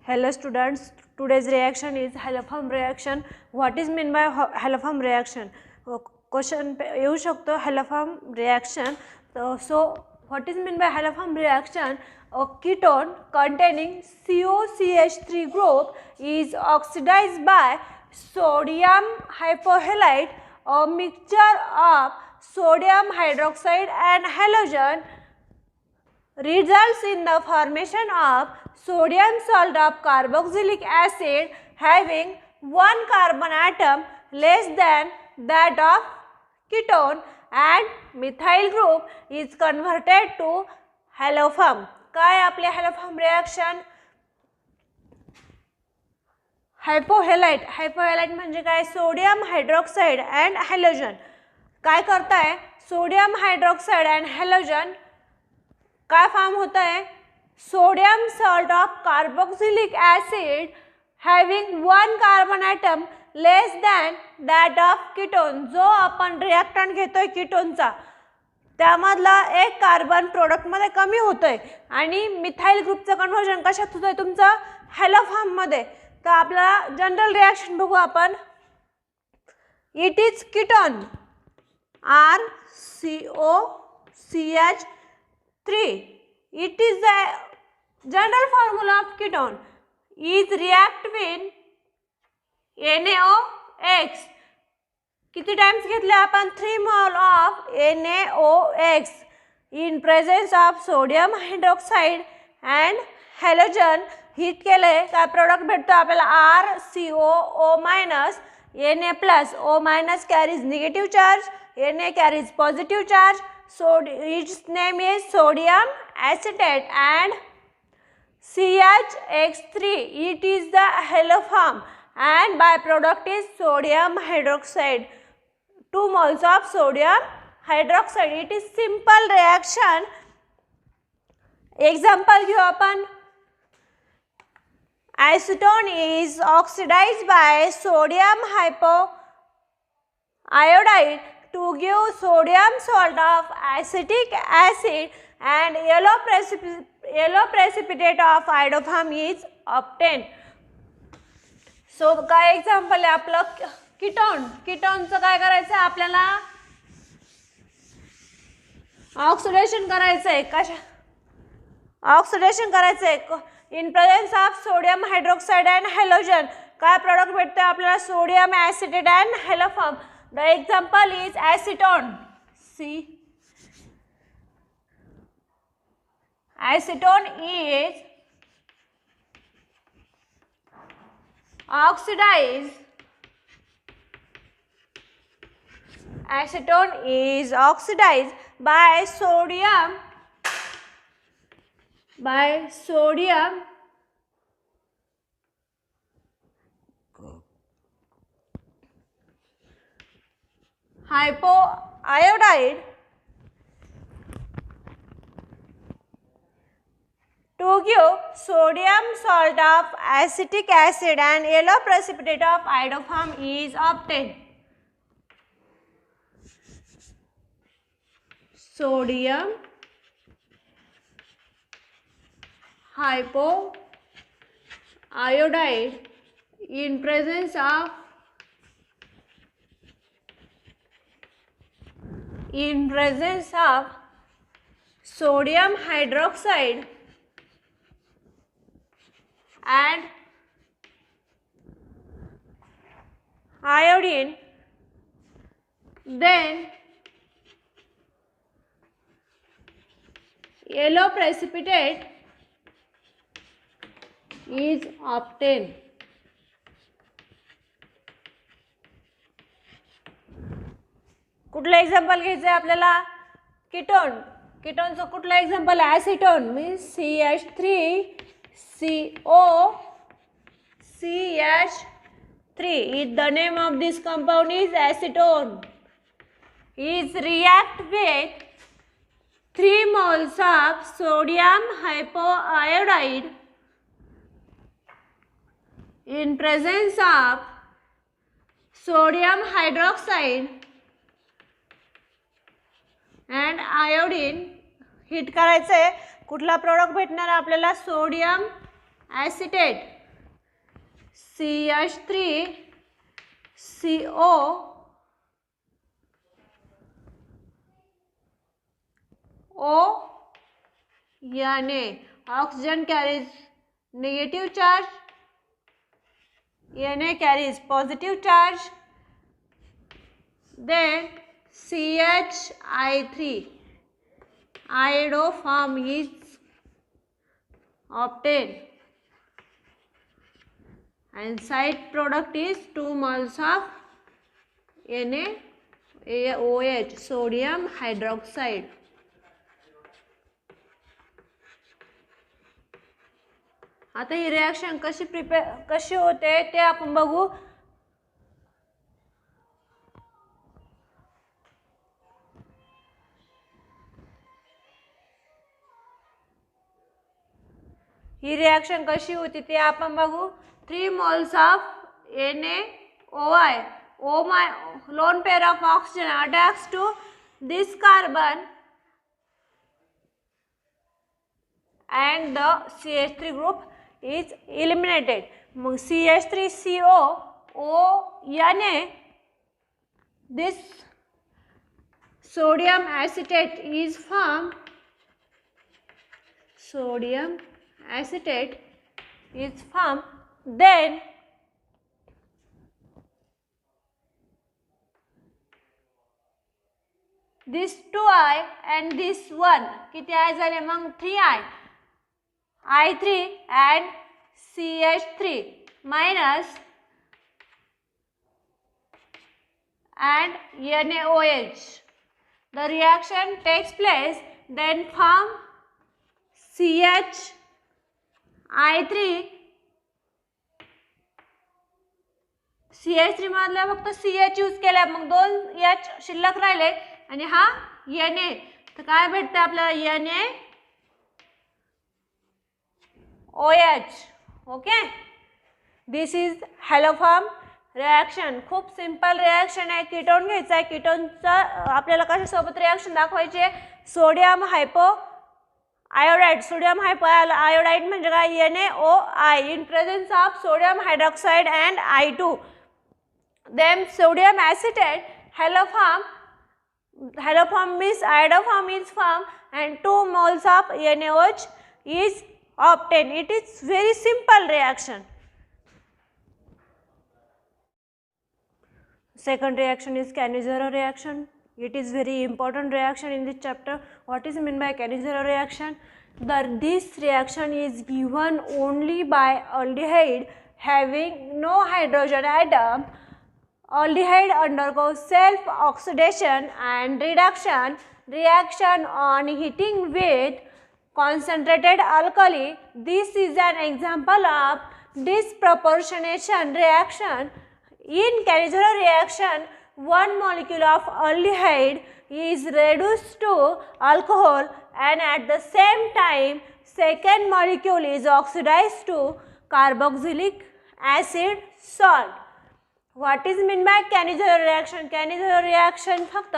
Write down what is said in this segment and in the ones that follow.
Hello students, today's reaction is haloform reaction. What is meant by haloform reaction? Question येऊ शकतो haloform reaction. So what is meant by haloform reaction? A ketone containing COCH3 group is oxidized by sodium hypohalite, a mixture of sodium hydroxide and halogen results in the formation of sodium salt of carboxylic acid having one carbon atom less than that of ketone, and methyl group is converted to haloform. काय आपले haloform reaction? हायपोहॅलाइट. हायपोहॅलाइट म्हणजे काय? Sodium hydroxide and halogen. काय करताय? Sodium hydroxide and halogen काय form होता है? Sodium salt of carboxylic acid having one carbon atom less than that of ketone. जो आपण रिएक्टंट घेतोय कीटोनचा त्यामधला एक कार्बन प्रोडक्टमध्ये कमी होतोय आणि मिथाइल ग्रुपचं कन्वर्जन कशात होतंय तुमचं? हॅलोफॉर्ममध्ये. तर आपल्याला जनरल रिएक्शन बघू आपण. It is ketone RCOCH3. It is the general formula of ketone is react with NaOX. किती टाइम्स घेतले आपण? 3 mole of NaOX in presence of sodium hydroxide and halogen. Heat केले काय प्रोडक्ट भेटतो आपल्याला? RCOO minus. Na plus O minus carries negative charge, Na carries positive charge. So its name is sodium acetate and CH3. It is the haloform and byproduct is sodium hydroxide. 2 moles of sodium hydroxide. It is simple reaction. Example घेऊ आपण. Acetone is oxidized by sodium hypoiodide to give sodium salt of acetic acid, and yellow precipitate of iodoform is obtained. So काय example आहे आपलं? Ketone. कीटोनचं काय करायचं आहे आपल्याला? Oxidation करायचं आहे. कशा? ऑक्सिडेशन करायचं आहे in presence of sodium hydroxide and halogen. काय प्रोडक्ट भेटते आपल्याला? Sodium acetate and haloform. The example is acetone. Acetone is oxidized. Acetone is oxidized by sodium hypoiodide to give sodium salt of acetic acid, and yellow precipitate of iodoform is obtained. Sodium hypoiodide in presence of sodium hydroxide and iodine, then yellow precipitate is obtained. कुठलं example घ्यायचं आहे आपल्याला? Ketone. कीटोनचं कुठलं example आहे? Acetone means CH3. Is the name of this compound is acetone. Is react with 3 moles of sodium hypoiodide in presence of sodium hydroxide and iodine. Heat करायचं आहे. कुठला product भेटणार आपल्याला? Sodium acetate. CH3CO O Na. Oxygen carries negative charge, Na carries positive charge. Then CHI3 iodoform is obtained and side product is 2 moles of NaOH, sodium hydroxide. आता ही reaction कशी होते ते आपण बघू. ही रिएक्शन कशी होती ते आपण बघू. 3 moles of NaOI, lone pair of oxygen attacks to this carbon and the CH3 group is eliminated. CH3CO Na, this sodium acetate is formed. Sodium acetate is formed. Then this 2I and this 1 किती I झाले मग 3I, I3 and CH3 minus and NaOH. The reaction takes place, then form CH3 मधला फक्त CH use केला, मग 2 H शिल्लक राहिले आणि हा Na. तर काय भेटते आपल्याला NaOH. Okay, this is haloform reaction. खूप सिंपल रिएक्शन आहे. कीटोन घ्यायचा आहे. कीटोनचा आपल्याला कशासोबत रिएक्शन दाखवायची आहे. Sodium हायपो iodide. सोडियम हायपो आयोडाइड म्हणजे काय NaOI in presence of sodium hydroxide and I2. Then sodium acetate haloform means iodoform is formed and 2 moles of NaOH is obtained. It is very simple reaction. Second reaction is Cannizzaro reaction. It is very important reaction in this chapter. What is meant by Cannizzaro reaction? This reaction is given only by aldehyde having no hydrogen atom. Aldehyde undergoes self-oxidation and reaction on heating with concentrated alkali. This is an example of disproportionation reaction. In Cannizzaro reaction, one molecule of aldehyde is reduced to alcohol and at the same time second molecule is oxidized to carboxylic acid salt. What is meant by Cannizzaro reaction? Cannizzaro reaction फक्त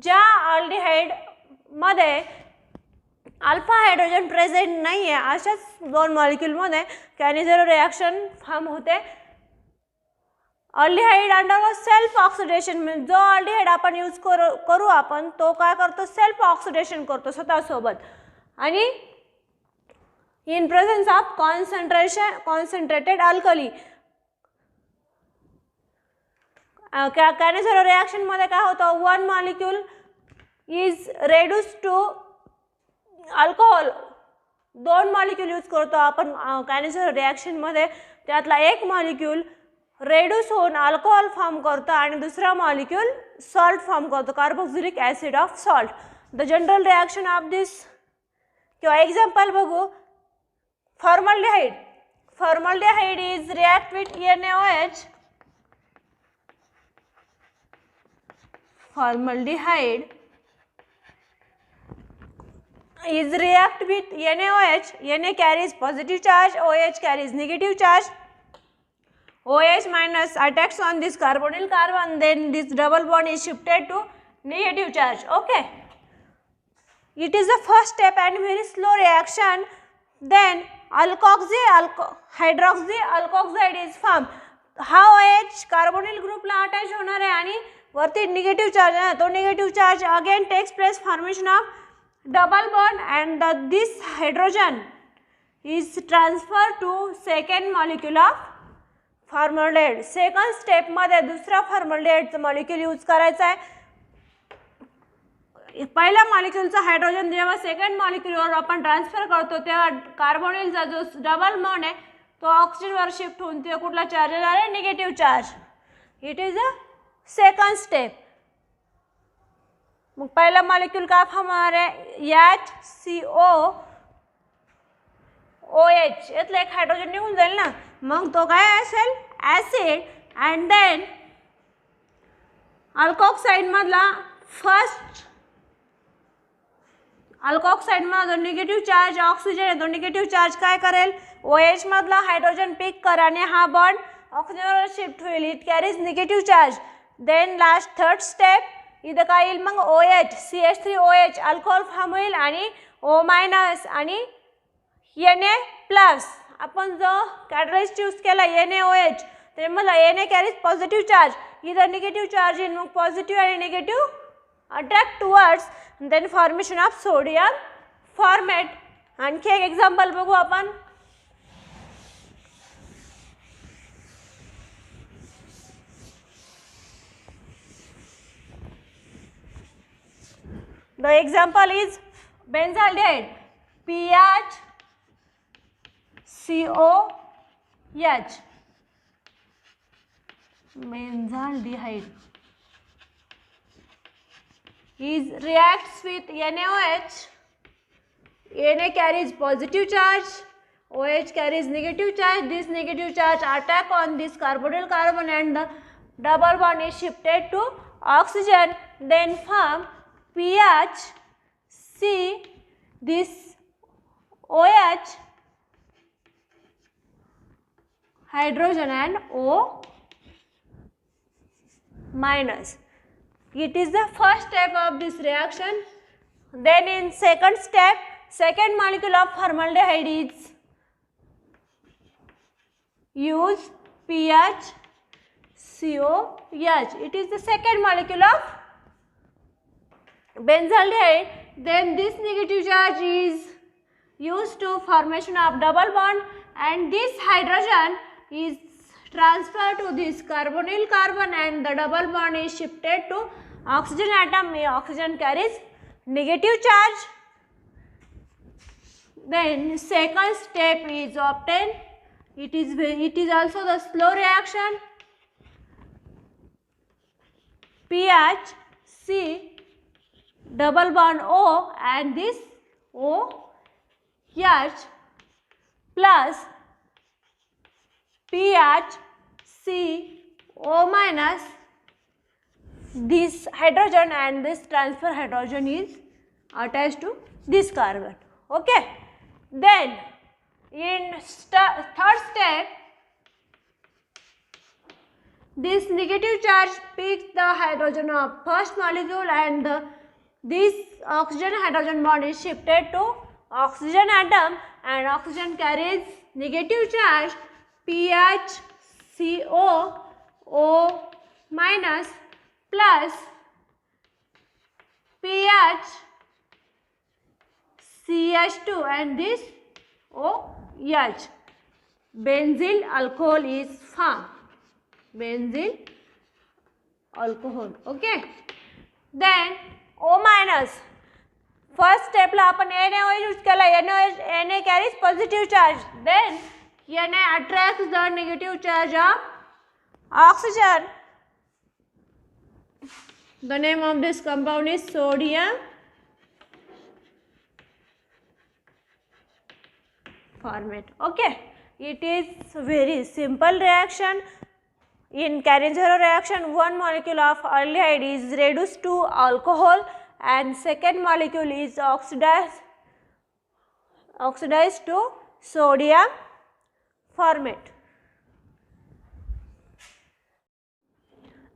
ज्या aldehyde मध्ये alpha hydrogen present नाही आहे अशाच 2 मॉलिक्यूलमध्ये Cannizzaro reaction form होते. Aldehyde undergo self oxidation. म्हणजे जो aldehyde आपण यूज करू आपण तो काय करतो, सेल्फ ऑक्सिडेशन करतो स्वतःसोबत आणि इन presence of concentrated alkali. Cannizzaro reaction मध्ये काय होतं, 1 molecule is reduced to alcohol. 2 molecule use करतो आपण Cannizzaro reaction मध्ये. त्यातला एक मॉलिक्यूल रेड्यूस होऊन अल्कोहोल फॉर्म करतो आणि दुसरा मॉलिक्यूल सॉल्ट फॉर्म करतो, carboxylic acid of salt. The general reaction of this किंवा एक्झाम्पल बघू. Formaldehyde. Formaldehyde is react with NaOH. Formaldehyde is react with NaOH. Na carries positive charge, OH carries negative charge. OH minus attacks on this carbonyl carbon, then this double bond is shifted to negative charge. Okay, it is the first step and very slow reaction. Then hydroxy alkoxide is form. हा OH carbonyl ग्रुपला attach होणार आहे आणि वरती negative charge आहे, तो negative charge again takes place formation of double bond and this hydrogen is transferred to second molecule of formaldehyde. Second स्टेपमध्ये दुसरा फॉर्मल्डिहाइडचा मॉलिक्यूल यूज करायचा आहे. पहिल्या मॉलिक्यूलचा हायड्रोजन जेव्हा सेकंड मॉलिक्यूलवर आपण ट्रान्सफर करतो तेव्हा कार्बोनिलचा जो डबल बॉन्ड आहे तो ऑक्सिजनवर शिफ्ट होऊन ते कुठला चार्ज येणार आहे, negative charge. It is a second step. मग पहिला मॉलिक्यूल काय फॉर्म होणार आहे, HCO OH यातलं एक हायड्रोजन निघून जाईल ना, मग तो काय असेल, ॲसिड. अँड देन अल्कोक्साइडमधला फर्स्ट अल्कोक्साइडमधला जो निगेटिव्ह चार्ज ऑक्सिजन आहे तो निगेटिव्ह चार्ज काय करेल, OH मधला हायड्रोजन पिक कर आणि हा बॉन्ड ऑक्सिजनवर शिफ्ट होईल. It carries negative charge. Then last third step इथं काय येईल मग, OH CH3OH अल्कोहोल फॉर्म होईल आणि O- आणि Na+. आपण जो कॅटलिस्ट यूज केला NaOH त्याच्यामधला Na कॅरीज पॉझिटिव्ह चार्ज. इथं निगेटिव्ह चार्ज येईल, मग पॉझिटिव्ह आणि negative attract towards then formation of sodium formate. आणखी एक एक्झाम्पल बघू आपण. The example is benzaldehyde PHCOH benzaldehyde is reacts with NaOH. Na carries positive charge, OH carries negative charge. This negative charge attack on this carbonyl carbon and the double bond is shifted to oxygen, then form PHC. This OH hydrogen and O-. It is the first step of this reaction. Then in second step, second molecule of formaldehyde is use PHCOH. It is the second molecule of benzaldehyde. Then this negative charge is used to formation of double bond and this hydrogen is transferred to this carbonyl carbon and the double bond is shifted to oxygen atom. Oxygen carries negative charge. Then second step is obtained. It is also the slow reaction. PHC double bond O and this OH plus PHCO minus this hydrogen and this transfer hydrogen is attached to this carbon. Okay. Then in third step, this negative charge picks the hydrogen of first molecule and this oxygen hydrogen bond is shifted to oxygen atom and oxygen carries negative charge PHCO O minus plus PHCH2 and this OH. Benzyl alcohol is formed. Benzyl alcohol. Okay. Then O minus. First step ला आपण NaOH use केला. Na carries positive charge. Then Na attracts the negative charge of oxygen. The name of this compound is sodium formate. Okay. It is very simple reaction. In Cannizzaro reaction, one molecule of aldehyde is reduced to alcohol and second molecule is oxidized to sodium formate.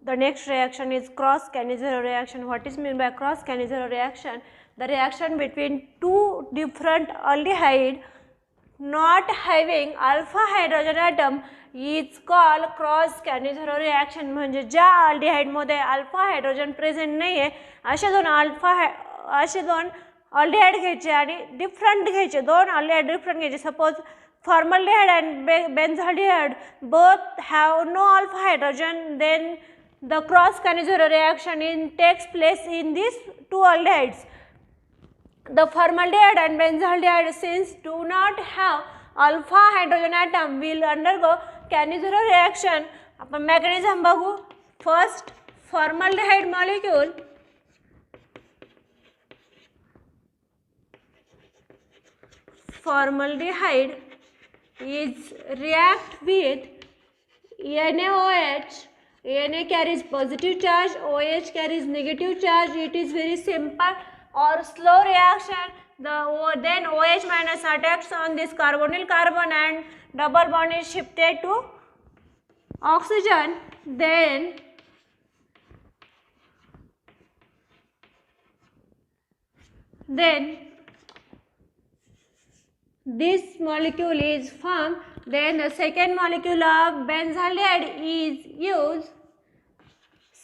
The next reaction is cross Cannizzaro reaction. What is meant by cross Cannizzaro reaction? The reaction between two different aldehyde not having alpha hydrogen atom is called cross Cannizzaro reaction. म्हणजे ज्या अल्डिहाइडमध्ये alpha hydrogen present नाही आहे असे दोन aldehyde घ्यायचे आणि different घ्यायचे, दोन अल्डिहाइड डिफरंट घ्यायचे. Suppose formaldehyde and benzaldehyde both have no alpha hydrogen, then the cross cannizaro reaction takes place in these two aldehydes. The formaldehyde and benzaldehyde, since do not have alpha hydrogen atom, will undergo cannizaro reaction. आपण mechanism बघू. First formaldehyde molecule is react with NaOH. Na carries positive charge, OH carries negative charge. It is very simple or slow reaction. Then OH minus attacks on this carbonyl carbon and double bond is shifted to oxygen. Then this molecule is formed. Then the second molecule of benzaldehyde is used,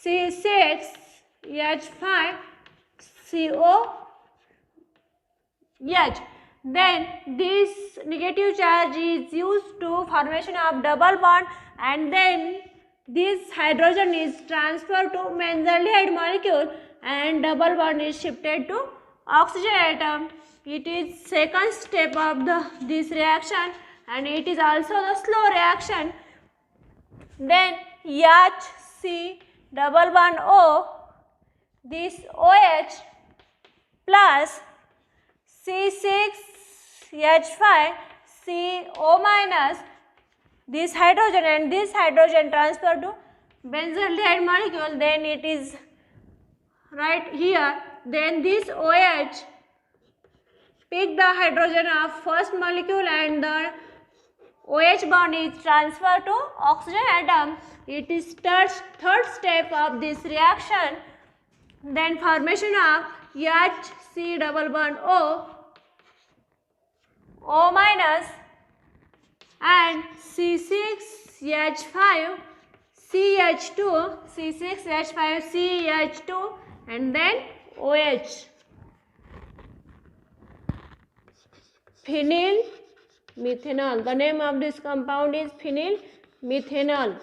C6H5COH. Then this negative charge is used to formation of double bond, and then this hydrogen is transferred to benzaldehyde molecule and double bond is shifted to oxygen atom. It is second step of this reaction and it is also the slow reaction. Then HC double bond O, this OH plus C6H5CO minus this hydrogen and this hydrogen transferred to benzaldehyde molecule. Then it is right here. Then this OH pick the hydrogen of first molecule and the OH bond is transferred to oxygen atom. It is third step of this reaction. Then formation of HC double bond O minus and C6H5CH2 and then OH. Phenyl methanol. The name of this compound is phenyl methanol.